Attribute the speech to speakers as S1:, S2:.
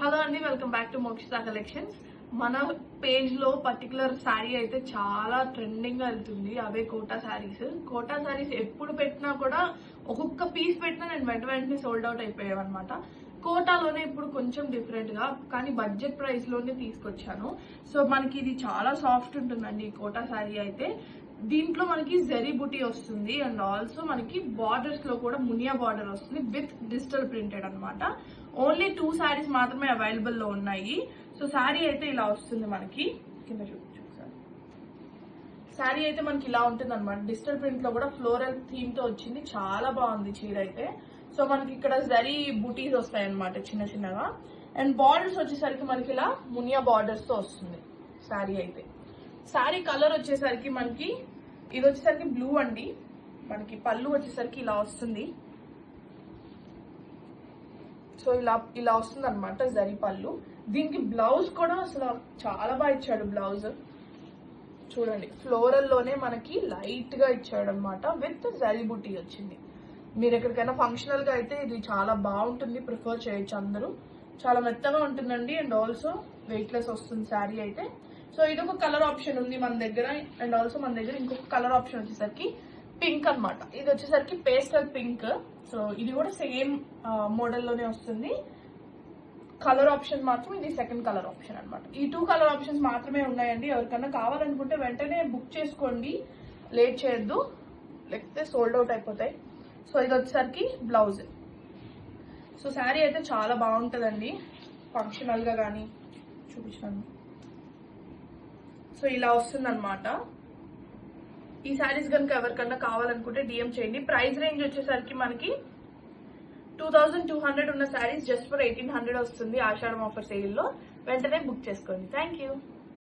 S1: Hello అండి, welcome back to Mokshita collections. మన page లో పర్టికులర్ శారీ అయితే చాలా ట్రెండింగ్ గా వెళ్తుంది. అవే కోటా శారీస్. కోటా శారీస్ ఎప్పుడు పెట్టినా కూడా ఒక్కొక్క పీస్ పెట్టినా నేను వెంటనే సోల్డ్ అవుట్ అయిపోయాను అనమాట. కోటాలోనే ఇప్పుడు కొంచెం డిఫరెంట్ గా కానీ బడ్జెట్ ప్రైస్ లోనే తీసుకొచ్చాను. సో మనకి ఇది చాలా సాఫ్ట్ ఉంటుందండి ఈ కోటా శారీ అయితే. దీంట్లో మనకి జెరీ బుటీ వస్తుంది అండ్ ఆల్సో మనకి బార్డర్స్ లో కూడా మునియా బార్డర్ వస్తుంది విత్ డిజిటల్ ప్రింటెడ్ అనమాట. ఓన్లీ 2 శారీస్ మాత్రమే అవైలబుల్ లో ఉన్నాయి. సో శారీ అయితే ఇలా వస్తుంది మనకి. కింద చూసారు శారీ అయితే మనకి ఇలా ఉంటుంది అనమాట. డిజిటల్ ప్రింట్ లో కూడా ఫ్లోరల్ థీమ్ తో వచ్చింది. చాలా బాగుంది చీర అయితే. సో మనకి ఇక్కడ జరీ బుటీస్ వస్తాయి అనమాట చిన్న చిన్నగా. అండ్ బార్డర్స్ వచ్చేసరికి మనకి ఇలా మునియా బార్డర్స్ తో వస్తుంది శారీ అయితే. శారీ కలర్ వచ్చేసరికి మనకి ఇది వచ్చేసరికి బ్లూ అండి. మనకి పళ్ళు వచ్చేసరికి ఇలా వస్తుంది. సో ఇలా వస్తుంది అనమాట జరీ పళ్ళు. దీనికి బ్లౌజ్ కూడా అసలు చాలా బాగా ఇచ్చాడు. బ్లౌజ్ చూడండి, ఫ్లోరల్ లోనే మనకి లైట్ గా ఇచ్చాడు అనమాట. విత్ జరీ బుటీ వచ్చింది. మీరు ఎక్కడికైనా ఫంక్షనల్ గా అయితే ఇది చాలా బాగుంటుంది, ప్రిఫర్ చేయొచ్చు అందరూ. చాలా మెత్తగా ఉంటుందండి అండ్ ఆల్సో వెయిట్ లెస్ వస్తుంది శారీ అయితే. సో ఇది ఒక కలర్ ఆప్షన్ ఉంది మన దగ్గర. అండ్ ఆల్సో మన దగ్గర ఇంకొక కలర్ ఆప్షన్ వచ్చేసరికి పింక్ అనమాట. ఇది వచ్చేసరికి పేస్టల్ పింక్. సో ఇది కూడా సేమ్ మోడల్లోనే వస్తుంది. కలర్ ఆప్షన్ మాత్రం ఇది సెకండ్ కలర్ ఆప్షన్ అనమాట. ఈ 2 కలర్ ఆప్షన్స్ మాత్రమే ఉన్నాయండి. ఎవరికన్నా కావాలనుకుంటే వెంటనే బుక్ చేసుకోండి, లేట్ చేయొద్దు, లేకపోతే సోల్డ్ అవుట్ అయిపోతాయి. సో ఇది వచ్చేసరికి బ్లౌజ్. సో శారీ అయితే చాలా బాగుంటుందండి ఫంక్షనల్ గా కానీ. చూపించాను. సో ఇలా వస్తుంది అనమాట. ఈ శారీస్ కనుక ఎవరికన్నా కావాలనుకుంటే డిఎం చేయండి. ప్రైస్ రేంజ్ వచ్చేసరికి మనకి 2200 ఉన్న శారీస్ జస్ట్ ఫర్ 1800 వస్తుంది ఆషాఢం ఆఫర్ సేల్ లో. వెంటనే బుక్ చేసుకోండి. Thank you.